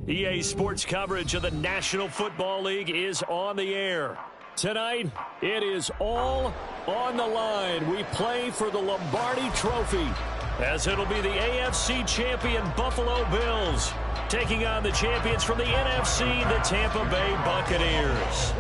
EA Sports coverage of the National Football League is on the air. Tonight, it is all on the line. We play for the Lombardi Trophy, as it'll be the AFC champion Buffalo Bills taking on the champions from the NFC, the Tampa Bay Buccaneers.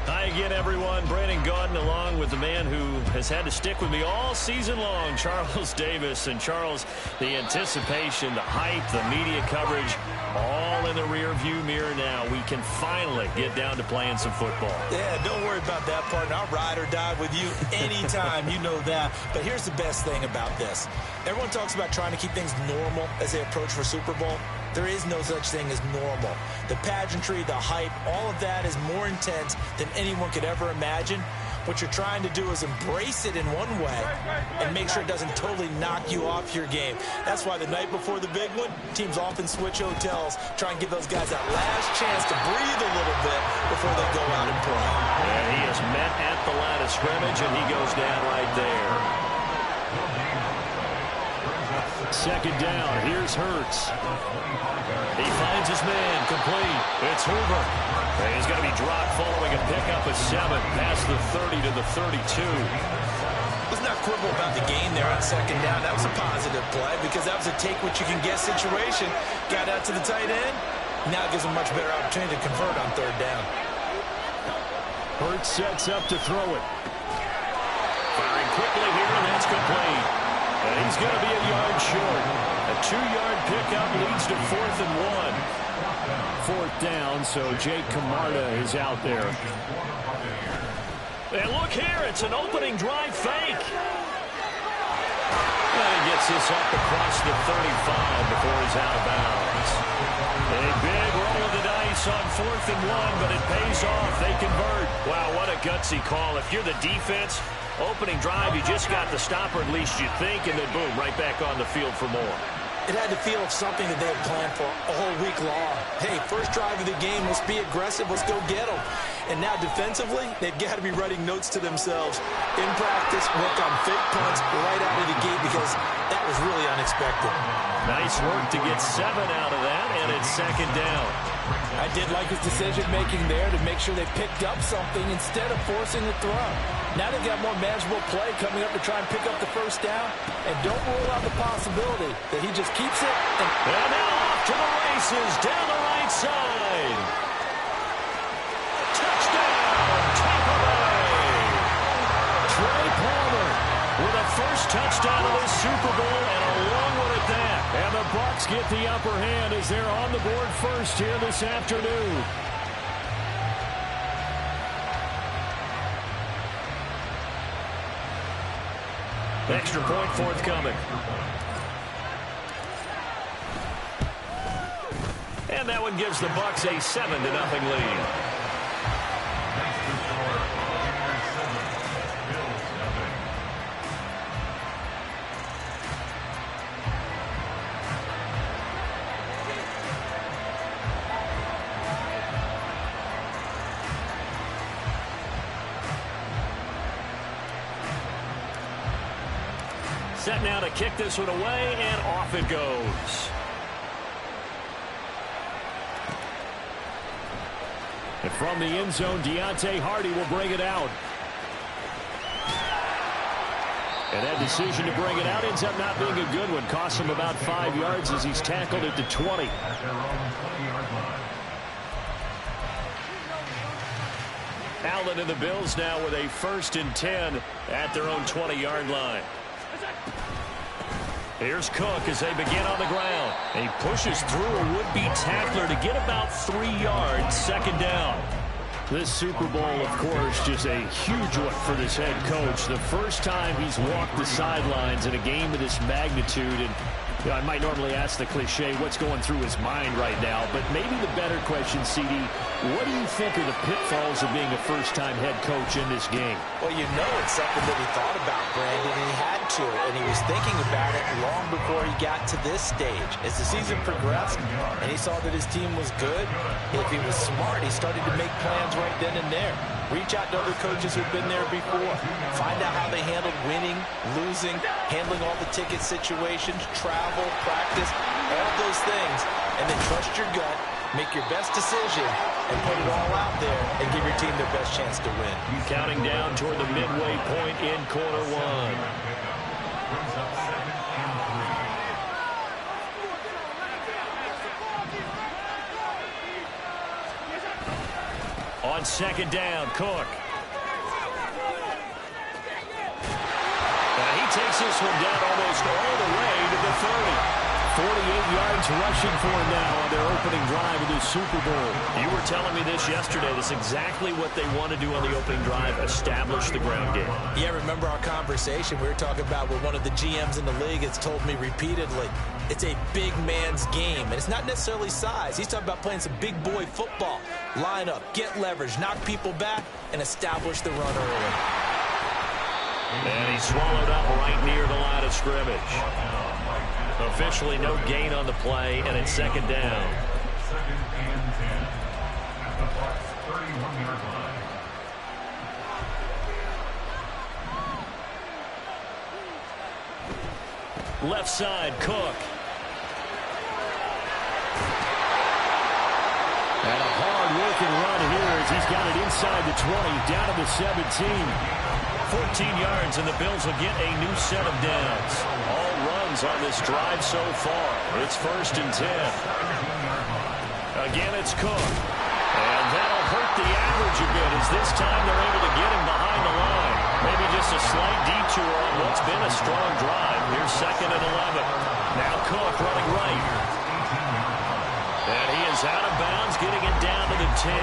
Hi again, everyone. Brandon Gaudin along with the man who has had to stick with me all season long, Charles Davis. And Charles, the anticipation, the hype, the media coverage, all in the rear-view mirror now. We can finally get down to playing some football. Yeah, don't worry about that, partner. I'll ride or die with you anytime. You know that. But here's the best thing about this. Everyone talks about trying to keep things normal as they approach for Super Bowl. There is no such thing as normal. The pageantry, the hype, all of that is more intense than anyone could ever imagine. What you're trying to do is embrace it in one way and make sure it doesn't totally knock you off your game. That's why the night before the big one, teams often switch hotels, try and give those guys that last chance to breathe a little bit before they go out and play. And he is met at the line of scrimmage, and he goes down right there. Second down, here's Hurts. He finds his man, complete. It's Hoover. And he's going to be dropped following a pickup of 7 past the 30 to the 32. Let's not quibble about the gain there on second down. That was a positive play because that was a take-what-you-can-get situation. Got out to the tight end. Now it gives him a much better opportunity to convert on third down. Hurts sets up to throw it. Firing quickly here, and that's complete. And he's going to be a yard short. A 2-yard pickup leads to 4th and 1. 4th down, so Jake Camarda is out there. And look here, it's an opening drive fake. And he gets this up across the 35 before he's out of bounds. A big roll of the dice on 4th and 1, but it pays off. They convert. Wow, what a gutsy call. If you're the defense, opening drive, you just got the stopper, at least you think, and then boom, right back on the field for more. It had the feel of something that they had planned for a whole week long. Hey, first drive of the game, let's be aggressive, let's go get them. And now defensively, they've got to be writing notes to themselves. In practice, work on fake punts right out of the gate because that was really unexpected. Nice work to get 7 out of that, and it's second down. I did like his decision-making there to make sure they picked up something instead of forcing the throw. Now they've got more manageable play coming up to try and pick up the first down. And don't rule out the possibility that he just keeps it. And now off to the races down the right side. Touchdown, Tampa Bay. Trey Palmer with a first touchdown of this Super Bowl, and a long one at that. And the Bucs get the upper hand as they're on the board first here this afternoon. Extra point forthcoming. And that one gives the Bucs a 7-0 lead. Set now to kick this one away, and off it goes. And from the end zone, Deontay Hardy will bring it out. And that decision to bring it out ends up not being a good one. Costs him about 5 yards as he's tackled at the 20. Allen and the Bills now with a 1st and 10 at their own 20-yard line. Here's Cook as they begin on the ground. And he pushes through a would-be tackler to get about 3 yards, second down. This Super Bowl, of course, just a huge one for this head coach. The first time he's walked the sidelines in a game of this magnitude. And you know, I might normally ask the cliche, what's going through his mind right now? But maybe the better question, CD, what do you think are the pitfalls of being a first-time head coach in this game? Well, you know it's something that he thought about, Brandon, and he had to. And he was thinking about it long before he got to this stage. As the season progressed and he saw that his team was good, if he was smart, he started to make plans right then and there. Reach out to other coaches who've been there before. Find out how they handled winning, losing, handling all the ticket situations, travel, practice, all those things. and then trust your gut, make your best decision, and put it all out there and give your team their best chance to win. Counting down toward the midway point in quarter one. On second down, Cook. He takes this one down almost all the way to the 30. 48 yards rushing for him now on their opening drive of this Super Bowl. You were telling me this yesterday. That's exactly what they want to do on the opening drive, establish the ground game. Yeah, remember our conversation we were talking about with one of the GMs in the league has told me repeatedly, it's a big man's game, and it's not necessarily size. He's talking about playing some big boy football. Line up, get leverage, knock people back, and establish the run early. And he's swallowed up right near the line of scrimmage. Officially no gain on the play, and it's second down. Left side, Cook. And a hard-working run here as he's got it inside the 20, down to the 17. 14 yards, and the Bills will get a new set of downs. All runs on this drive so far. It's 1st and 10. Again, it's Cook. And that'll hurt the average a bit as this time they're able to get him behind the line. Maybe just a slight detour on what's been a strong drive. Here's 2nd and 11. Now Cook running right. And he is out of bounds, getting it down to the 10.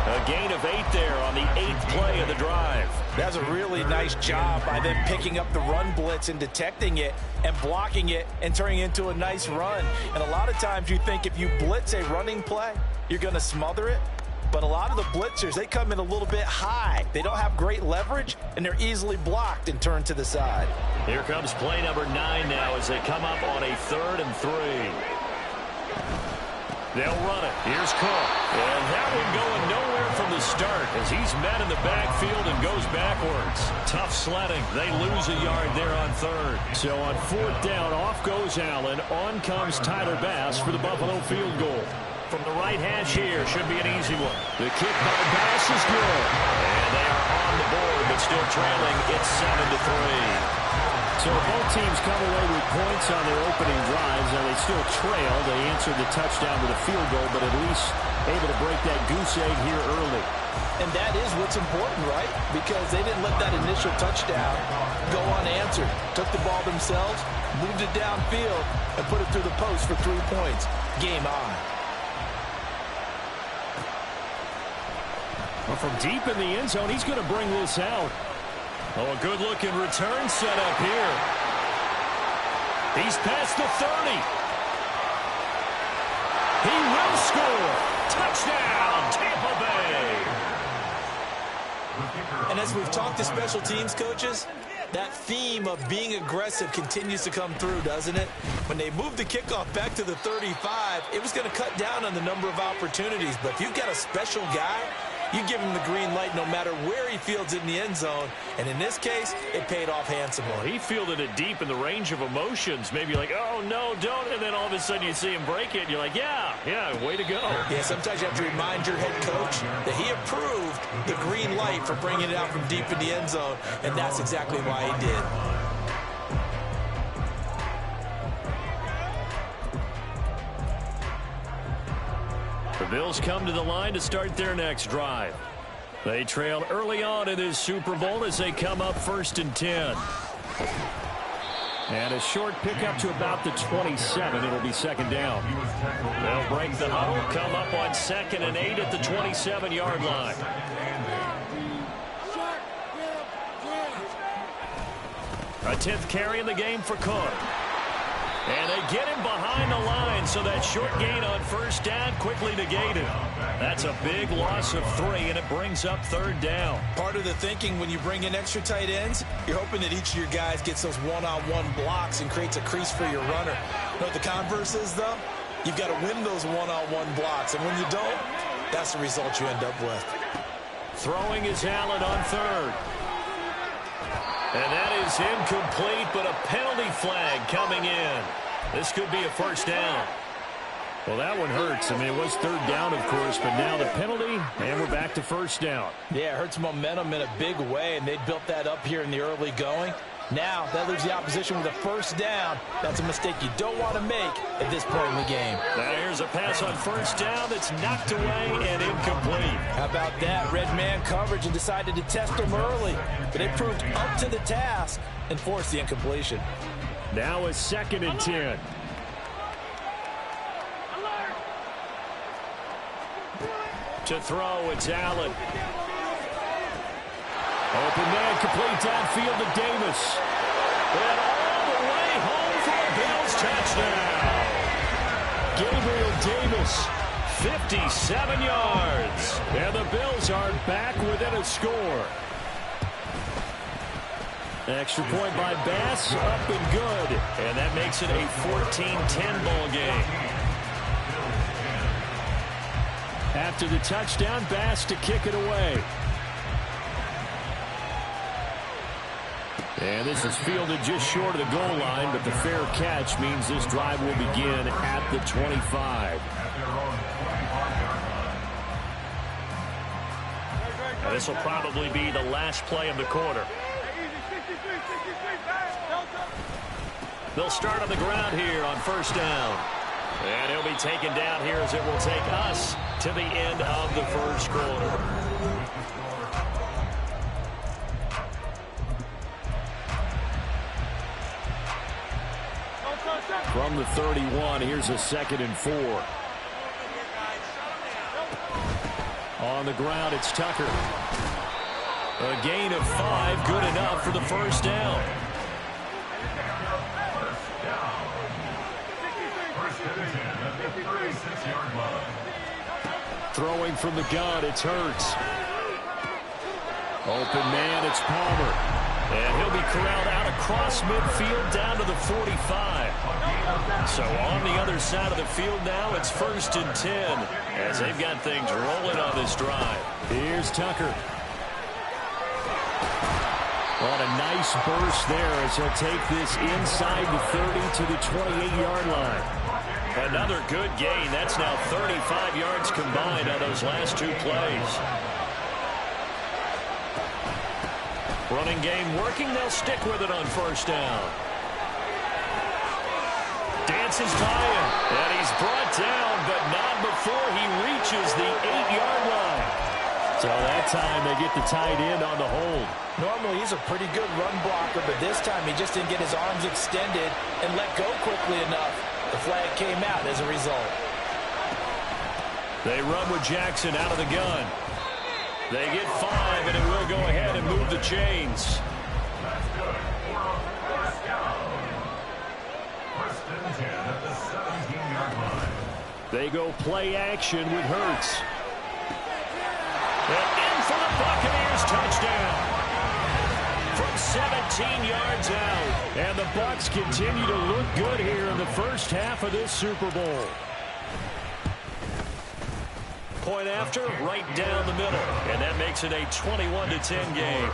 A gain of 8 there on the 8th play of the drive. That's a really nice job by them picking up the run blitz and detecting it and blocking it and turning it into a nice run. And a lot of times you think if you blitz a running play, you're going to smother it. But a lot of the blitzers, they come in a little bit high. They don't have great leverage, and they're easily blocked and turned to the side. Here comes play number 9 now as they come up on a 3rd and 3. They'll run it. Here's Cook. And that one going nowhere from the start as he's met in the backfield and goes backwards. Tough sledding. They lose a yard there on 3rd. So on 4th down, off goes Allen. On comes Tyler Bass for the Buffalo field goal. From the right hash here, should be an easy one. The kick by Bass is good. And they are on the board, but still trailing. It's 7-3. So both teams come away with points on their opening drives. Now they still trail. They answered the touchdown with a field goal, but at least able to break that goose egg here early. And that is what's important, right? Because they didn't let that initial touchdown go unanswered. Took the ball themselves, moved it downfield, and put it through the post for 3 points. Game on. Well, from deep in the end zone, he's going to bring this out. Oh, a good-looking return set up here. He's past the 30. He will score. Touchdown, Tampa Bay. And as we've talked to special teams coaches, that theme of being aggressive continues to come through, doesn't it? When they moved the kickoff back to the 35, it was going to cut down on the number of opportunities. But if you've got a special guy, you give him the green light no matter where he fields it in the end zone. And in this case, it paid off handsomely. Well, he fielded it deep in the range of emotions. Maybe like, oh, no, don't. And then all of a sudden you see him break it. And you're like, yeah, way to go. Yeah, sometimes you have to remind your head coach that he approved the green light for bringing it out from deep in the end zone. And that's exactly why he did. The Bills come to the line to start their next drive. They trailed early on in this Super Bowl as they come up 1st and 10. And a short pickup to about the 27. It'll be 2nd down. They'll break the huddle, come up on 2nd and 8 at the 27-yard line. A 10th carry in the game for Cook. And they get him behind the line, so that short gain on 1st down quickly negated. That's a big loss of 3, and it brings up 3rd down. Part of the thinking when you bring in extra tight ends, you're hoping that each of your guys gets those one-on-one blocks and creates a crease for your runner. You know what the converse is, though? You've got to win those one-on-one blocks, and when you don't, that's the result you end up with. Throwing is Allen on 3rd. And that is incomplete, but a penalty flag coming in. This could be a 1st down. Well, that one hurts. I mean, it was third down, of course, but now the penalty, and we're back to first down. Yeah, it hurts momentum in a big way, and they built that up here in the early going. Now, that leaves the opposition with a first down. That's a mistake you don't want to make at this point in the game. Now here's a pass on first down that's knocked away and incomplete. How about that? Red man coverage and decided to test them early, but they proved up to the task and forced the incompletion. Now a 2nd and 10. To throw, it's Allen. Open man, complete downfield to Davis. And all the way home for a Bills touchdown. Gabriel Davis, 57 yards. And the Bills are back within a score. Extra point by Bass, up and good. And that makes it a 14-10 ball game. After the touchdown, Bass to kick it away. And this is fielded just short of the goal line, but the fair catch means this drive will begin at the 25. Now this will probably be the last play of the quarter. They'll start on the ground here on first down. And he'll be taken down here as it will take us to the end of the first quarter. From the 31, here's a 2nd and 4. On the ground, it's Tucker. A gain of 5, good enough for the first down. Throwing from the gun, it's Hurts. Open man, it's Palmer. And he'll be corralled out across midfield down to the 45. So on the other side of the field now, it's 1st and 10 as they've got things rolling on this drive. Here's Tucker. On a nice burst there as he'll take this inside the 30 to the 28-yard line. Another good gain. That's now 35 yards combined on those last 2 plays. Running game working. They'll stick with it on first down. Dances by him. And he's brought down, but not before he reaches the 8-yard line. So that time they get the tight end on the hold. Normally he's a pretty good run blocker, but this time he just didn't get his arms extended and let go quickly enough. The flag came out as a result. They run with Jackson out of the gun. They get 5, and it will go ahead and move the chains. They go play action with Hurts. And in for the Buccaneers touchdown. From 17 yards out. And the Bucs continue to look good here in the first half of this Super Bowl. Point after, right down the middle. And that makes it a 21-10 game.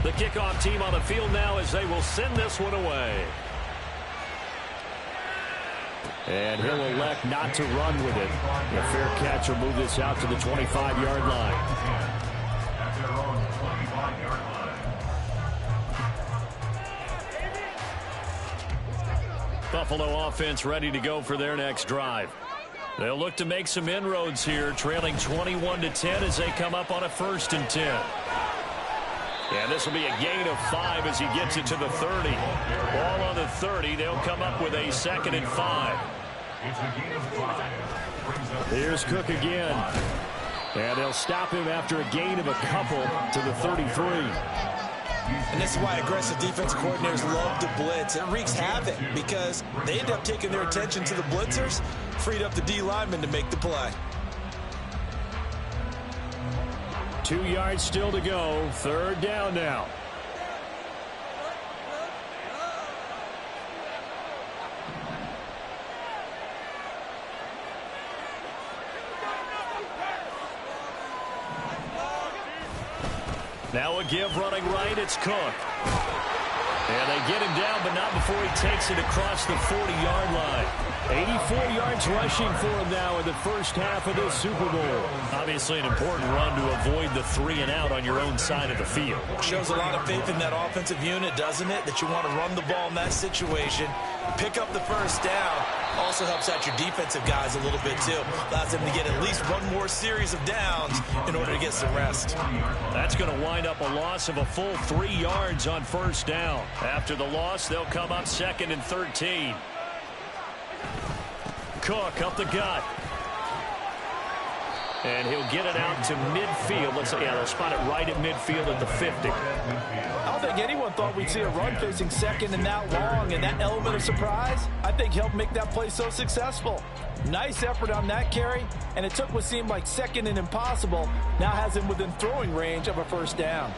The kickoff team on the field now as they will send this one away. And he'll elect not to run with it. The fair catch will move this out to the 25-yard line. Buffalo offense ready to go for their next drive. They'll look to make some inroads here, trailing 21-10 as they come up on a 1st and 10. And this will be a gain of 5 as he gets it to the 30. Ball on the 30. They'll come up with a 2nd and 5. Here's Cook again. And they'll stop him after a gain of a couple to the 33. And this is why aggressive defensive coordinators love to blitz. It wreaks havoc because they end up taking their attention to the blitzers, freed up the D lineman to make the play. 2 yards still to go. 3rd down now. Now a give running right. It's Cook. And they get him down, but not before he takes it across the 40-yard line. 84 yards rushing for him now in the first half of this Super Bowl. Obviously an important run to avoid the 3-and-out on your own side of the field. Shows a lot of faith in that offensive unit, doesn't it? That you want to run the ball in that situation, pick up the first down. Also helps out your defensive guys a little bit, too. Allows them to get at least one more series of downs in order to get some rest. That's going to wind up a loss of a full 3 yards on first down. After the loss, they'll come up 2nd and 13. Cook up the gut. And he'll get it out to midfield. Let's say, yeah, they'll spot it right at midfield at the 50. I don't think anyone thought we'd see a run facing second and that long, and that element of surprise, I think, helped make that play so successful. Nice effort on that carry, and it took what seemed like second and impossible, now has him within throwing range of a first down.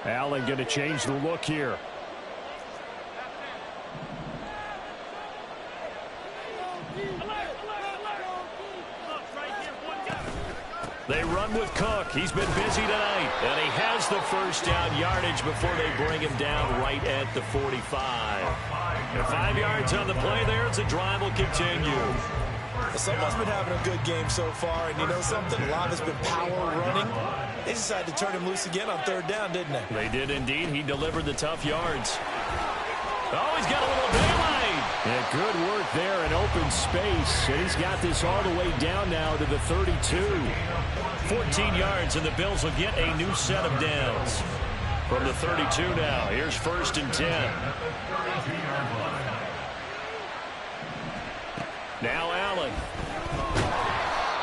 Allen going to change the look here. They run with Cook. He's been busy tonight. And he has the first down yardage before they bring him down right at the 45. And 5 yards on the play there as the drive will continue. Someone's been having a good game so far, and you know something? A lot has been power running. They decided to turn him loose again on 3rd down, didn't they? They did indeed. He delivered the tough yards. Oh, he's got a little daylight. Yeah, good work there in open space. And he's got this all the way down now to the 32. 14 yards, and the Bills will get a new set of downs. From the 32 now, here's 1st and 10. Now Allen.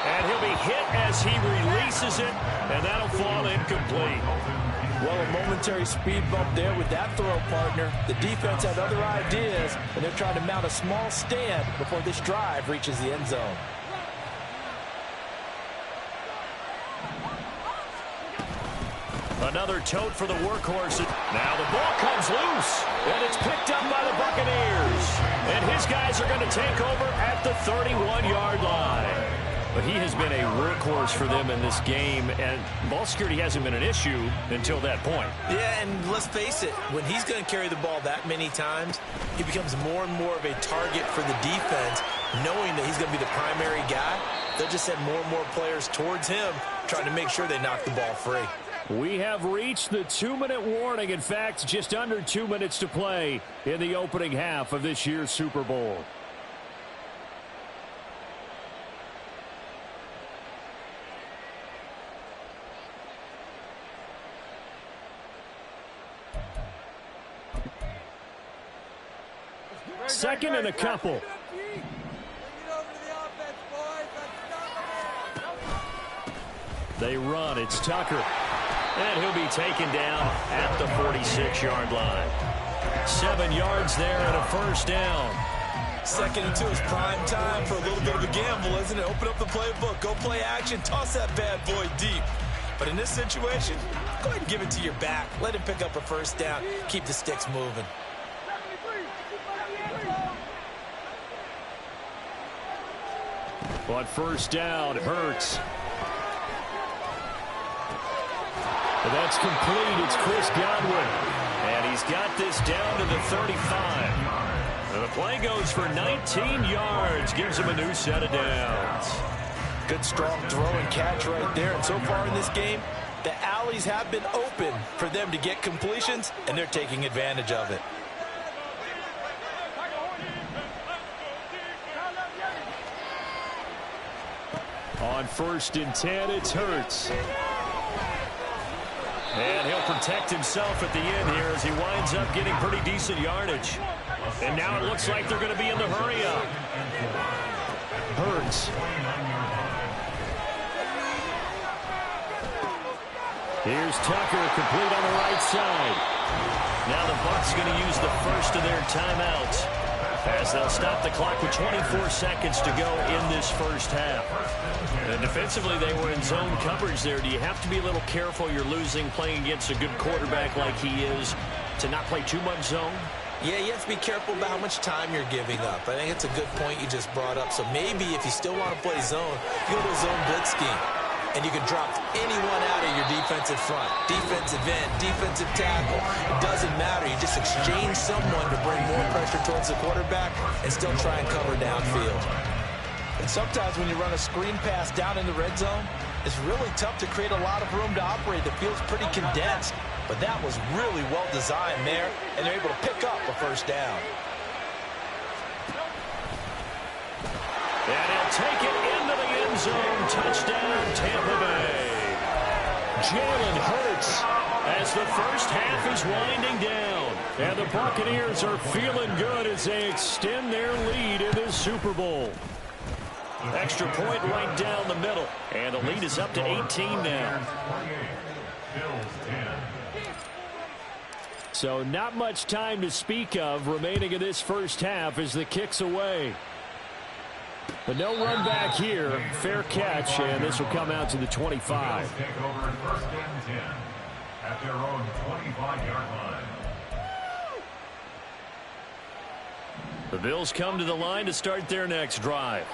And he'll be hit as he releases it, and that'll fall incomplete. Well, a momentary speed bump there with that throw, partner. The defense had other ideas, and they're trying to mount a small stand before this drive reaches the end zone. Another tote for the workhorse. Now the ball comes loose, and it's picked up by the Buccaneers. And his guys are going to take over at the 31-yard line. But he has been a workhorse for them in this game, and ball security hasn't been an issue until that point. Yeah, and let's face it, when he's going to carry the ball that many times, he becomes more and more of a target for the defense, knowing that he's going to be the primary guy. They'll just send more and more players towards him, trying to make sure they knock the ball free. We have reached the 2-minute warning. In fact, just under 2 minutes to play in the opening half of this year's Super Bowl. Second and a couple. They run. It's Tucker. And he'll be taken down at the 46-yard line. 7 yards there and a first down. 2nd and 2 is prime time for a little bit of a gamble, isn't it? Open up the playbook. Go play action. Toss that bad boy deep. But in this situation, go ahead and give it to your back. Let him pick up a first down. Keep the sticks moving. On first down, Hurts. And that's complete. It's Chris Godwin. And he's got this down to the 35. And the play goes for 19 yards. Gives him a new set of downs. Good strong throw and catch right there. And so far in this game, the alleys have been open for them to get completions, and they're taking advantage of it. On 1st and 10, it's Hurts. And he'll protect himself at the end here as he winds up getting pretty decent yardage. And now it looks like they're going to be in the hurry-up. Hurts. Here's Tucker, complete on the right side. Now the Bucs going to use the first of their timeouts as they'll stop the clock with 24 seconds to go in this first half. And defensively, they were in zone coverage there. Do you have to be a little careful? You're losing playing against a good quarterback like he is to not play too much zone? Yeah, you have to be careful about how much time you're giving up. I think it's a good point you just brought up. So maybe if you still want to play zone, you go to a zone blitz scheme. And you can drop anyone out of your defensive front. Defensive end, defensive tackle. It doesn't matter. You just exchange someone to bring more pressure towards the quarterback and still try and cover downfield. And sometimes when you run a screen pass down in the red zone, it's really tough to create a lot of room to operate. The field's pretty condensed. But that was really well designed there, and they're able to pick up a first down. And he'll take it into the end zone. Touchdown, Tampa Bay. Jalen Hurts as the first half is winding down. And the Buccaneers are feeling good as they extend their lead in this Super Bowl. Extra point right down the middle. And the lead is up to 18 now. So not much time to speak of remaining in this first half as the kick's away. But no run back here. Fair catch, and this will come out to the 25. Take over first and 10 at their own 25-yard line. The Bills come to the line to start their next drive.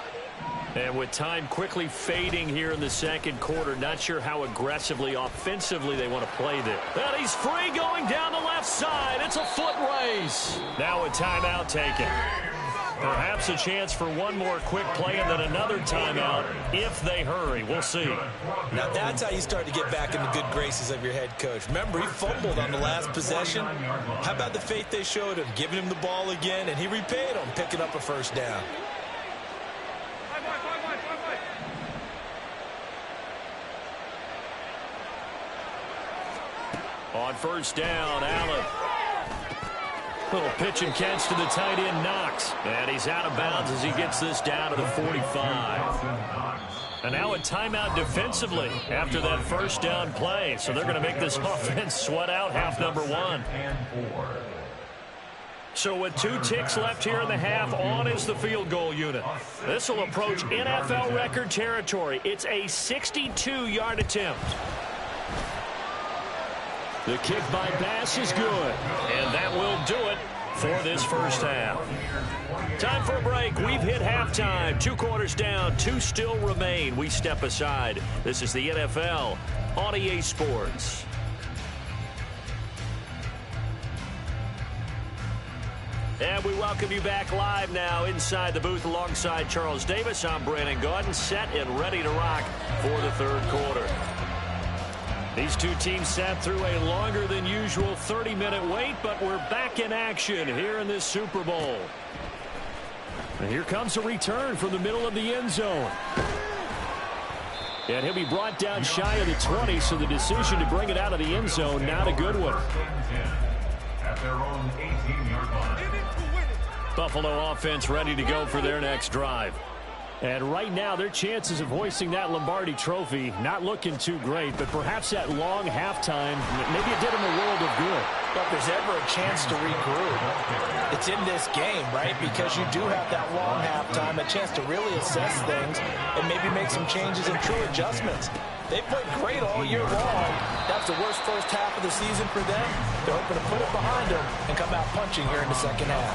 And with time quickly fading here in the second quarter, not sure how aggressively, offensively they want to play this. And he's free going down the left side. It's a foot race. Now a timeout taken. Perhaps a chance for one more quick play and then another timeout if they hurry. We'll see. Now that's how you start to get back in the good graces of your head coach. Remember, he fumbled on the last possession. How about the faith they showed him, giving him the ball again, and he repaid him, picking up a first down. On first down, Allen. Little pitch and catch to the tight end, Knox. And he's out of bounds as he gets this down to the 45. And now a timeout defensively after that first down play. So they're going to make this offense sweat out half number one. So with 2 ticks left here in the half, on is the field goal unit. This will approach NFL record territory. It's a 62-yard attempt. The kick by Bass is good, and that will do it for this first half. Time for a break. We've hit halftime. 2 quarters down, 2 still remain. We step aside. This is the NFL on EA Sports. And we welcome you back live now inside the booth alongside Charles Davis. I'm Brandon Gaudin, set and ready to rock for the third quarter. These two teams sat through a longer than usual 30-minute wait, but we're back in action here in this Super Bowl. And here comes a return from the middle of the end zone. And he'll be brought down shy of the 20, so the decision to bring it out of the end zone, not a good one. At their own 18-yard line. Buffalo offense ready to go for their next drive. And right now, their chances of hoisting that Lombardi trophy not looking too great, but perhaps that long halftime, maybe it did them a world of good. But if there's ever a chance to regroup, it's in this game, right? Because you do have that long halftime, a chance to really assess things and maybe make some changes and true adjustments. They played great all year long. That's the worst first half of the season for them. They're hoping to put it behind them and come out punching here in the second half.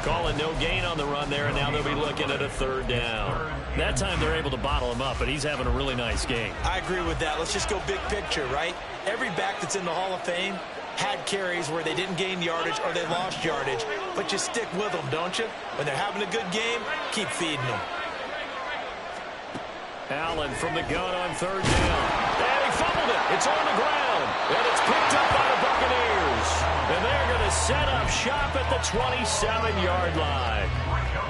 Calling no gain on the run there, and now they'll be looking at a third down. That time they're able to bottle him up, but he's having a really nice game. I agree with that. Let's just go big picture, right? Every back that's in the Hall of Fame had carries where they didn't gain yardage or they lost yardage, but you stick with them, don't you? When they're having a good game, keep feeding them. Allen from the gun on third down. And he fumbled it. It's on the ground. And it's picked up by the Buccaneers. And they're going to set up shop at the 27-yard line.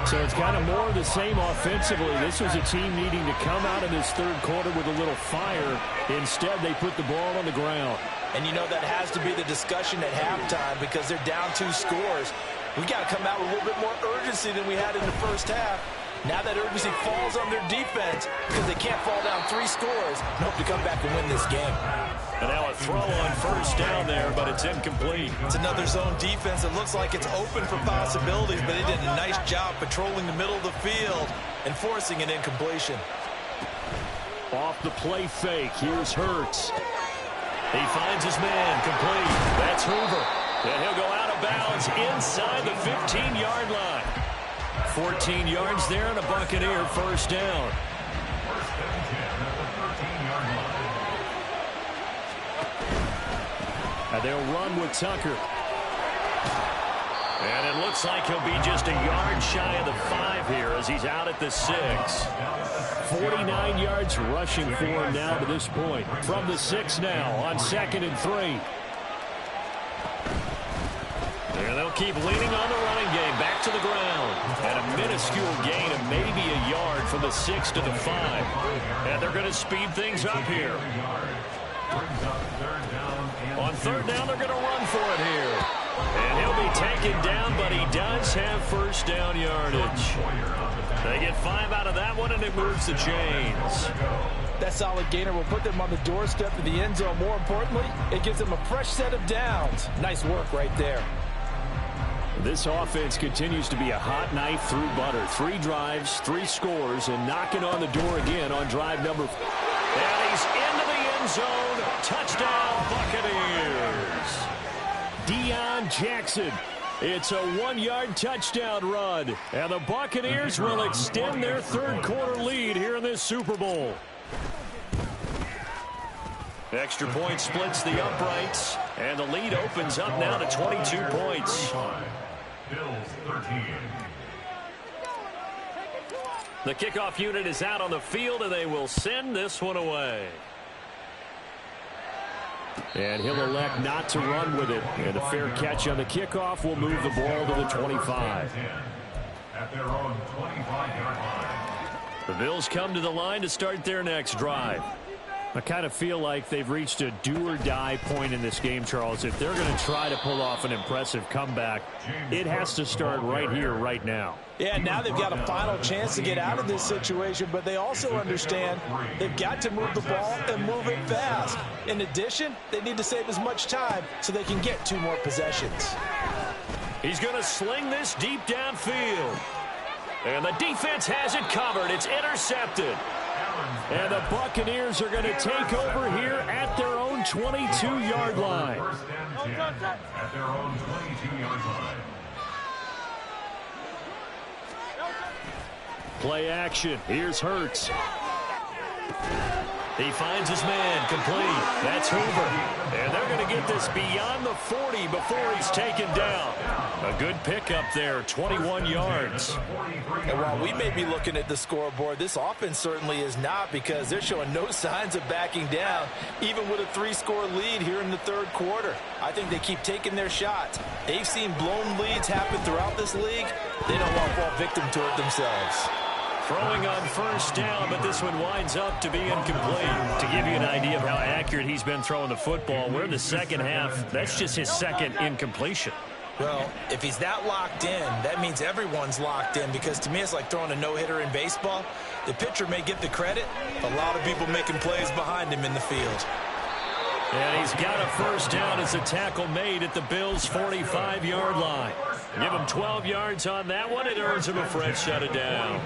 So it's kind of more of the same offensively. This was a team needing to come out in this third quarter with a little fire. Instead, they put the ball on the ground. And you know that has to be the discussion at halftime because they're down 2 scores. We got to come out with a little bit more urgency than we had in the first half. Now that urgency falls on their defense because they can't fall down 3 scores and hope to come back and win this game. And now a throw on first down there, but it's incomplete. It's another zone defense. It looks like it's open for possibilities, but they did a nice job patrolling the middle of the field and forcing an incompletion. Off the play fake, here's Hurts. He finds his man, complete. That's Hoover. And he'll go out of bounds inside the 15-yard line. 14 yards there and a Buccaneer first down. First and 10 at the 13-yard line. And they'll run with Tucker. And it looks like he'll be just a yard shy of the 5 here as he's out at the 6. 49 yards rushing for him now to this point. From the 6 now on 2nd and 3. And they'll keep leaning on the running game back to the ground. And a minuscule gain of maybe a yard from the 6 to the 5. And they're going to speed things up here. On 3rd down, they're going to run for it here. And he'll be taken down, but he does have first down yardage. They get 5 out of that one, and it moves the chains. That solid gainer will put them on the doorstep of the end zone. More importantly, it gives them a fresh set of downs. Nice work right there. This offense continues to be a hot knife through butter. 3 drives, 3 scores, and knocking on the door again on drive number 4. And he's into the end zone. Touchdown, Buccaneers. Deion Jackson. It's a 1-yard touchdown run. And the Buccaneers will extend their 3rd quarter lead here in this Super Bowl. Extra point splits the uprights. And the lead opens up now to 22 points. Bills 13. The kickoff unit is out on the field, and they will send this one away. And he'll elect not to run with it. And a fair catch on the kickoff will move the ball to the 25. At their own 25-yard line. The Bills come to the line to start their next drive. I kind of feel like they've reached a do-or-die point in this game, Charles. If they're going to try to pull off an impressive comeback, it has to start right here, right now. Yeah, now they've got a final chance to get out of this situation, but they also understand they've got to move the ball and move it fast. In addition, they need to save as much time so they can get 2 more possessions. He's going to sling this deep downfield. And the defense has it covered. It's intercepted. And the Buccaneers are going to take over here at their own 22-yard line. First and 10 at their own 22-yard line. Play action. Here's Hurts. He finds his man complete. That's Hoover. And they're going to get this beyond the 40 before he's taken down. A good pickup there, 21 yards. And while we may be looking at the scoreboard, this offense certainly is not, because they're showing no signs of backing down, even with a 3-score lead here in the 3rd quarter. I think they keep taking their shots. They've seen blown leads happen throughout this league. They don't want to fall victim to it themselves. Throwing on first down, but this one winds up to be incomplete. To give you an idea of how accurate he's been throwing the football, we're in the second half. That's just his 2nd incompletion. Well, if he's that locked in, that means everyone's locked in, because to me it's like throwing a no-hitter in baseball. The pitcher may get the credit, a lot of people making plays behind him in the field. And he's got a first down as a tackle made at the Bills' 45-yard line. Give him 12 yards on that one. It earns him a fresh set of downs.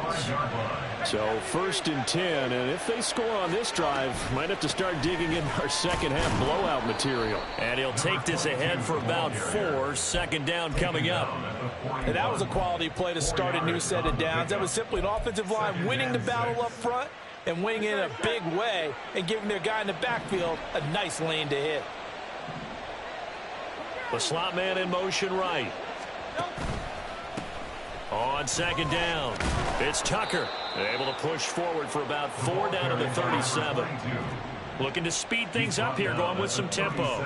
So 1st and 10, and if they score on this drive, might have to start digging in our second half blowout material. And he'll take this ahead for about 4. 2nd down coming up. And that was a quality play to start a new set of downs. That was simply an offensive line winning the battle up front and winning in a big way and giving their guy in the backfield a nice lane to hit. The slot man in motion right. On 2nd down, it's Tucker. Able to push forward for about 4 down to the 37. Looking to speed things up here, going with some tempo.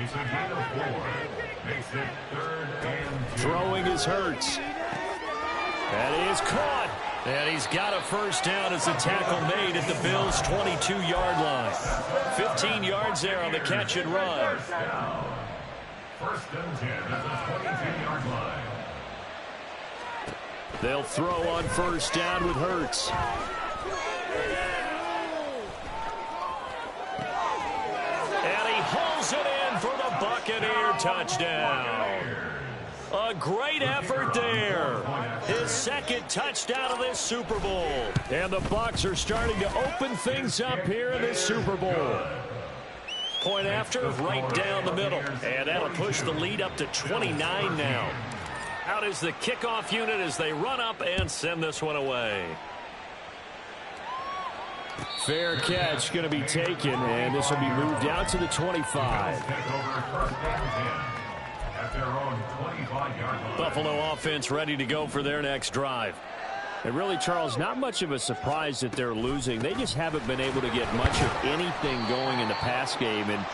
It's a gain of 4. Makes it 3rd and 2. Throwing is Hurts. And he is caught. And he's got a first down as the tackle made at the Bills' 22-yard line. 15 yards there on the catch and run. First and 10 at the 22-yard line. They'll throw on first down with Hurts. And he hauls it in for the Buccaneer touchdown. A great effort there. His 2nd touchdown of this Super Bowl. And the Bucs are starting to open things up here in this Super Bowl. Point after, right down the middle. And that'll push the lead up to 29 now. Out is the kickoff unit as they run up and send this one away. Fair catch going to be taken, and this will be moved out to the 25. Buffalo offense ready to go for their next drive. And really, Charles, not much of a surprise that they're losing. They just haven't been able to get much of anything going in the pass game. And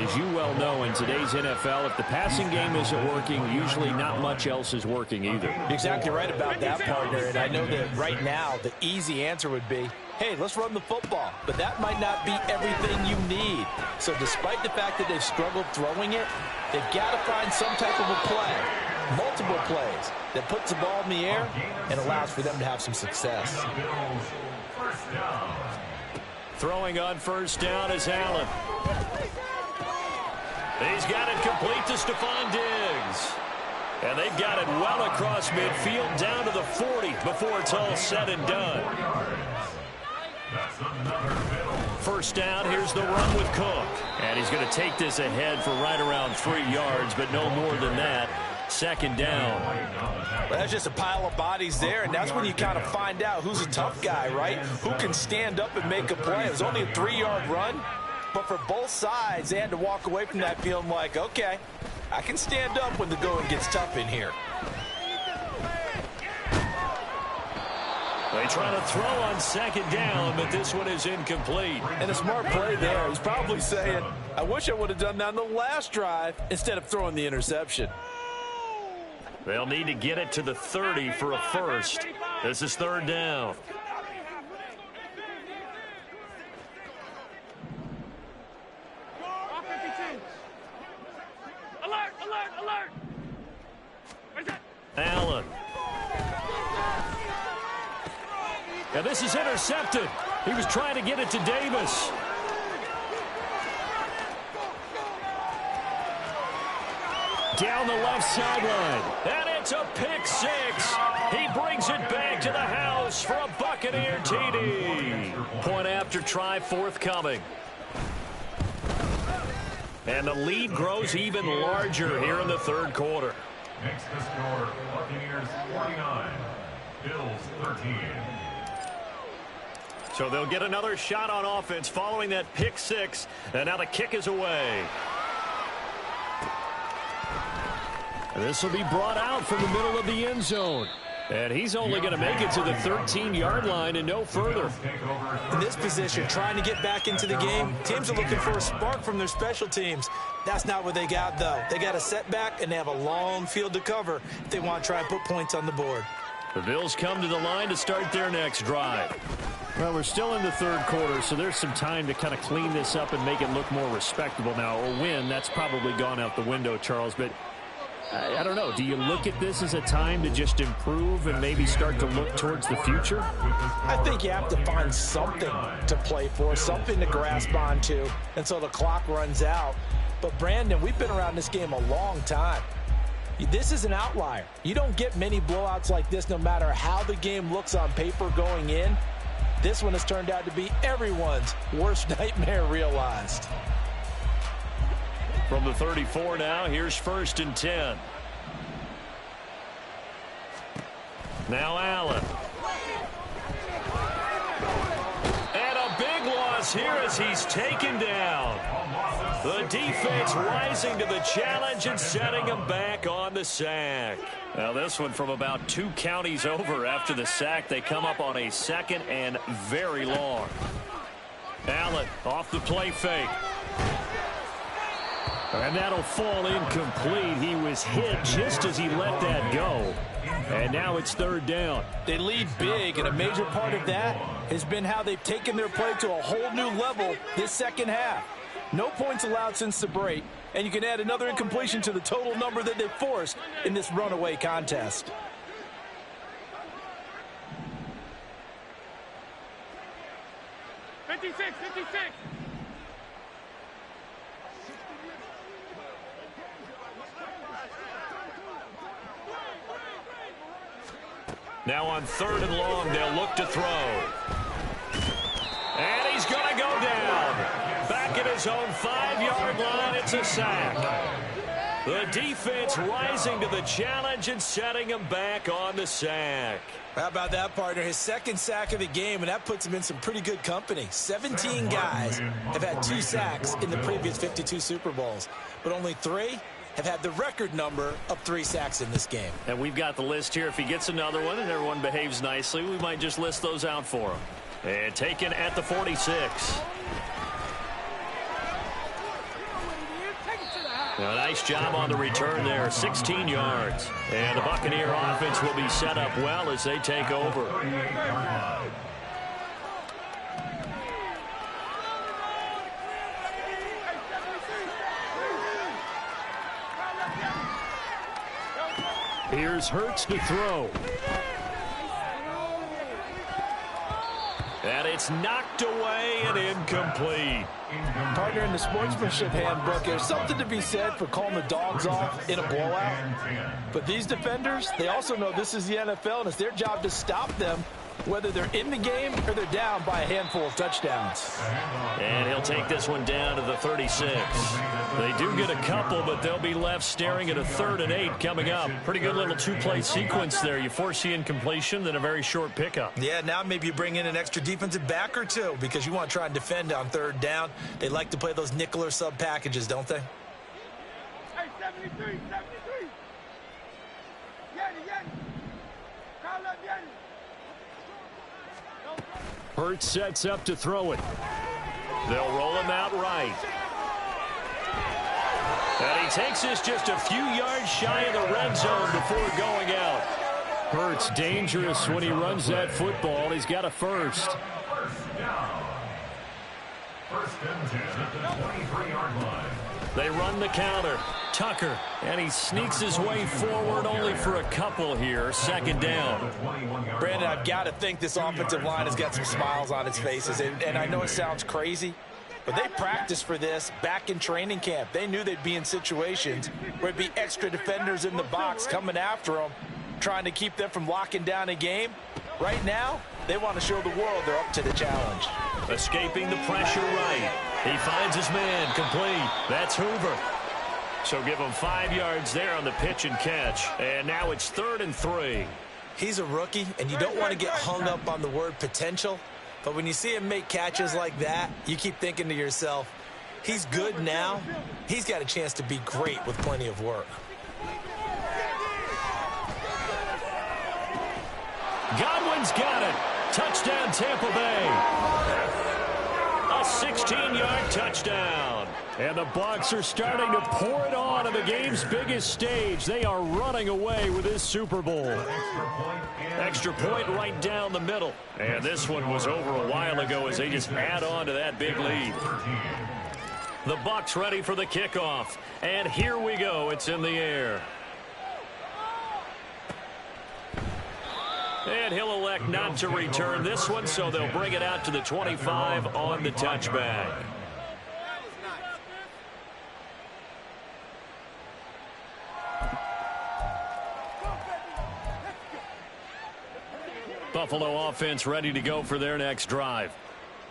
as you well know, in today's NFL, if the passing game isn't working, usually not much else is working either. You're exactly right about that, partner. And I know that right now the easy answer would be, hey, let's run the football. But that might not be everything you need. So despite the fact that they've struggled throwing it, they've got to find some type of a play, multiple plays, that puts the ball in the air and allows for them to have some success. Throwing on first down is Allen. He's got it complete to Stephon Diggs. And they've got it well across midfield down to the 40 before it's all said and done. First down, here's the run with Cook. And he's going to take this ahead for right around 3 yards, but no more than that. Second down. Well, that's just a pile of bodies there, and that's when you kind of find out who's a tough guy, right? Who can stand up and make a play. It was only a 3-yard run, but for both sides, they had to walk away from that feeling like, okay, I can stand up when the going gets tough in here. They try to throw on second down, but this one is incomplete. And a smart play there. He's probably saying, I wish I would have done that on the last drive instead of throwing the interception. They'll need to get it to the 30 for a first. This is third down. Alert, alert, alert. Allen. And this is intercepted. He was trying to get it to Davis. Down the left sideline. And it's a pick six. He brings it back to the house for a Buccaneer TD. Point after try forthcoming. And the lead grows even larger here in the third quarter. Makes the score Buccaneers 49, Bills 13. So they'll get another shot on offense following that pick six. And now the kick is away. This will be brought out from the middle of the end zone. And he's only going to make it to the 13-yard line and no further. In this position, trying to get back into the game, teams are looking for a spark from their special teams. That's not what they got, though. They got a setback, and they have a long field to cover if they want to try and put points on the board. The Bills come to the line to start their next drive. Well, we're still in the third quarter, so there's some time to kind of clean this up and make it look more respectable now. A win, that's probably gone out the window, Charles, but I don't know. Do you look at this as a time to just improve and maybe start to look towards the future? I think you have to find something to play for, something to grasp onto until the clock runs out. But, Brandon, we've been around this game a long time. This is an outlier. You don't get many blowouts like this no matter how the game looks on paper going in. This one has turned out to be everyone's worst nightmare realized. From the 34 now, here's first and 10. Now Allen. And a big loss here as he's taken down. The defense rising to the challenge and setting him back on the sack. Now this one from about 2 counties over after the sack. They come up on a second and very long. Allen off the play fake. And that'll fall incomplete. He was hit just as he let that go. And now it's third down. They lead big, and a major part of that has been how they've taken their play to a whole new level this second half. No points allowed since the break, and you can add another incompletion to the total number that they've forced in this runaway contest. '56. Now on third and long, they'll look to throw. And he's going to go down. Back at his his own 5-yard line. It's a sack. The defense rising to the challenge and setting him back on the sack. How about that, partner? His second sack of the game, and that puts him in some pretty good company. 17 guys have had 2 sacks in the previous 52 Super Bowls, but only 3 have had the record number of 3 sacks in this game. And we've got the list here. If he gets another one and everyone behaves nicely, we might just list those out for him. And taken at the 46. A nice job on the return there, 16 yards. And the Buccaneer offense will be set up well as they take over. Here's Hurts to throw. And it's knocked away and incomplete. Partner, in the sportsmanship handbook, there's something to be said for calling the dogs off in a blowout. But these defenders, they also know this is the NFL, and it's their job to stop them, whether they're in the game or they're down by a handful of touchdowns. And he'll take this one down to the 36. They do get a couple, but they'll be left staring at a 3rd and 8 coming up. Pretty good little 2-play sequence there. You force the incompletion, then a very short pickup. Yeah, now maybe you bring in an extra defensive back or 2 because you want to try and defend on 3rd down. They like to play those nickel or sub packages, don't they? Hey, 73. Hurts sets up to throw it. They'll roll him out right. And he takes this just a few yards shy of the red zone before going out. Hurts dangerous when he runs that football. He's got a first. First down. First and 10 at the 23-yard line. They run the counter. Tucker, and he sneaks his way forward only for a couple here. 2nd down. Brandon, I've got to think this offensive line has got some smiles on its faces. And I know it sounds crazy, but they practiced for this back in training camp. They knew they'd be in situations where there'd be extra defenders in the box coming after them, trying to keep them from locking down a game. Right now, they want to show the world they're up to the challenge. Escaping the pressure right. He finds his man complete. That's Hoover. So give him 5 yards there on the pitch and catch. And now it's 3rd and 3. He's a rookie, and you don't want to get hung up on the word potential. But when you see him make catches like that, you keep thinking to yourself, he's good now. He's got a chance to be great with plenty of work. Godwin's got it. Touchdown, Tampa Bay. A 16-yard touchdown. And the Bucs are starting to pour it on the game's biggest stage. They are running away with this Super Bowl. Extra point right down the middle. And this one was over a while ago as they just add on to that big lead. The Bucs ready for the kickoff. And here we go. It's in the air. And he'll elect not to return this one, so they'll bring it out to the 25 on the touchback. Buffalo offense ready to go for their next drive.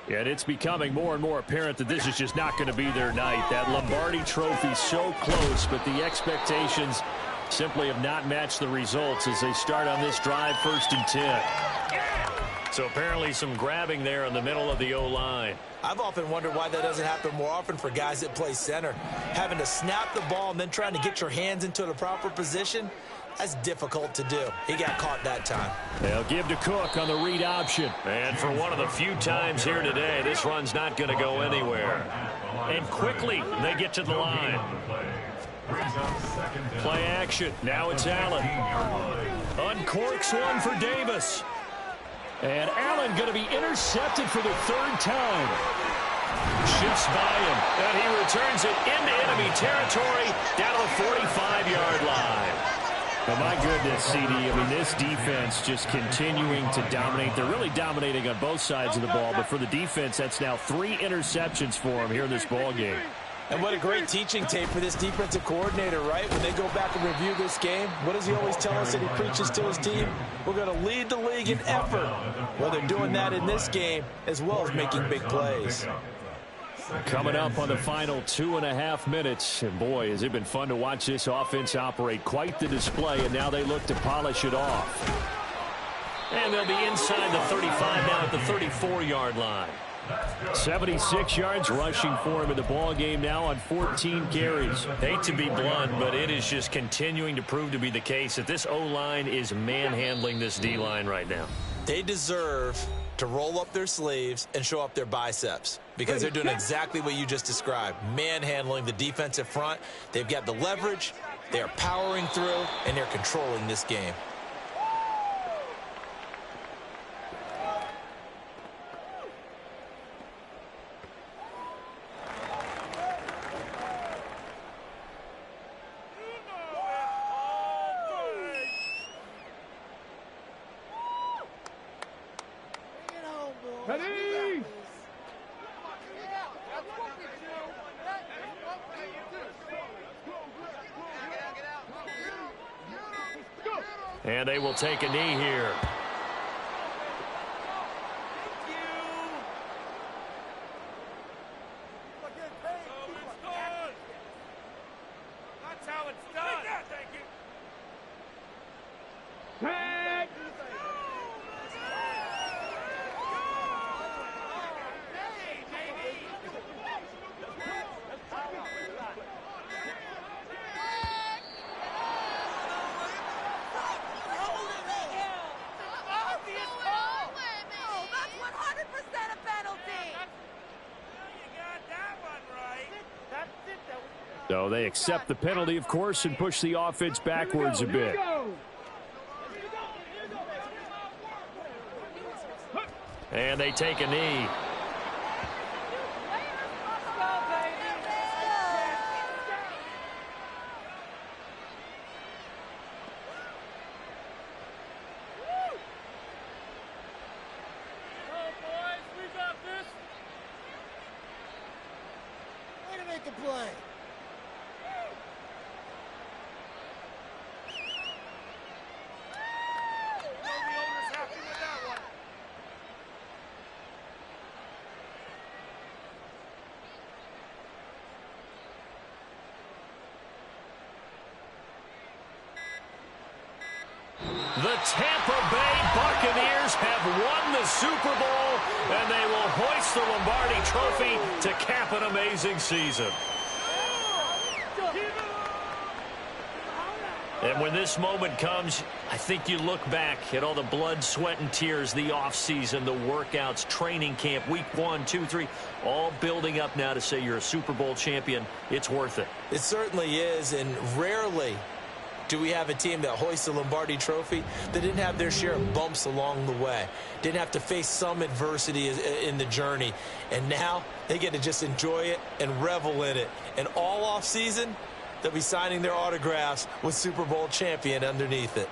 And it's becoming more and more apparent that this is just not going to be their night. That Lombardi Trophy so close, but the expectations simply have not matched the results as they start on this drive 1st and 10. So apparently some grabbing there in the middle of the O-line. I've often wondered why that doesn't happen more often for guys that play center. Having to snap the ball and then trying to get your hands into the proper position, that's difficult to do. He got caught that time. They'll give to Cook on the read option. And for one of the few times here today, this run's not going to go anywhere. And quickly they get to the line. Play action. Now it's Allen. Uncorks one for Davis. And Allen going to be intercepted for the 3rd time. Shifts by him. And he returns it into enemy territory down to the 45-yard line. But my goodness, CD, I mean, this defense just continuing to dominate. They're really dominating on both sides of the ball. But for the defense, that's now 3 interceptions for them here in this ball game. And what a great teaching tape for this defensive coordinator, right? When they go back and review this game, what does he always tell us that he preaches to his team? We're going to lead the league in effort. Well, they're doing that in this game as well as making big plays. Coming up on the final 2.5 minutes. And boy, has it been fun to watch this offense operate. Quite the display, and now they look to polish it off. And they'll be inside the 35 now at the 34-yard line. 76 yards rushing for him in the ball game now on 14 carries. Hate to be blunt, but it is just continuing to prove to be the case that this O-line is manhandling this D-line right now. They deserve to roll up their sleeves and show up their biceps because they're doing exactly what you just described, manhandling the defensive front. They've got the leverage, they're powering through, and they're controlling this game. And they will take a knee here. That's how it's done. Thank you. So they accept the penalty, of course, and push the offense backwards a bit. And they take a knee. The Tampa Bay Buccaneers have won the Super Bowl, and they will hoist the Lombardi Trophy to cap an amazing season. And when this moment comes, I think you look back at all the blood, sweat, and tears, the offseason, the workouts, training camp, week 1, 2, 3, all building up now to say you're a Super Bowl champion. It's worth it. It certainly is, and rarely do we have a team that hoists the Lombardi Trophy that didn't have their share of bumps along the way, didn't have to face some adversity in the journey, and now they get to just enjoy it and revel in it. And all off season, they'll be signing their autographs with Super Bowl champion underneath it.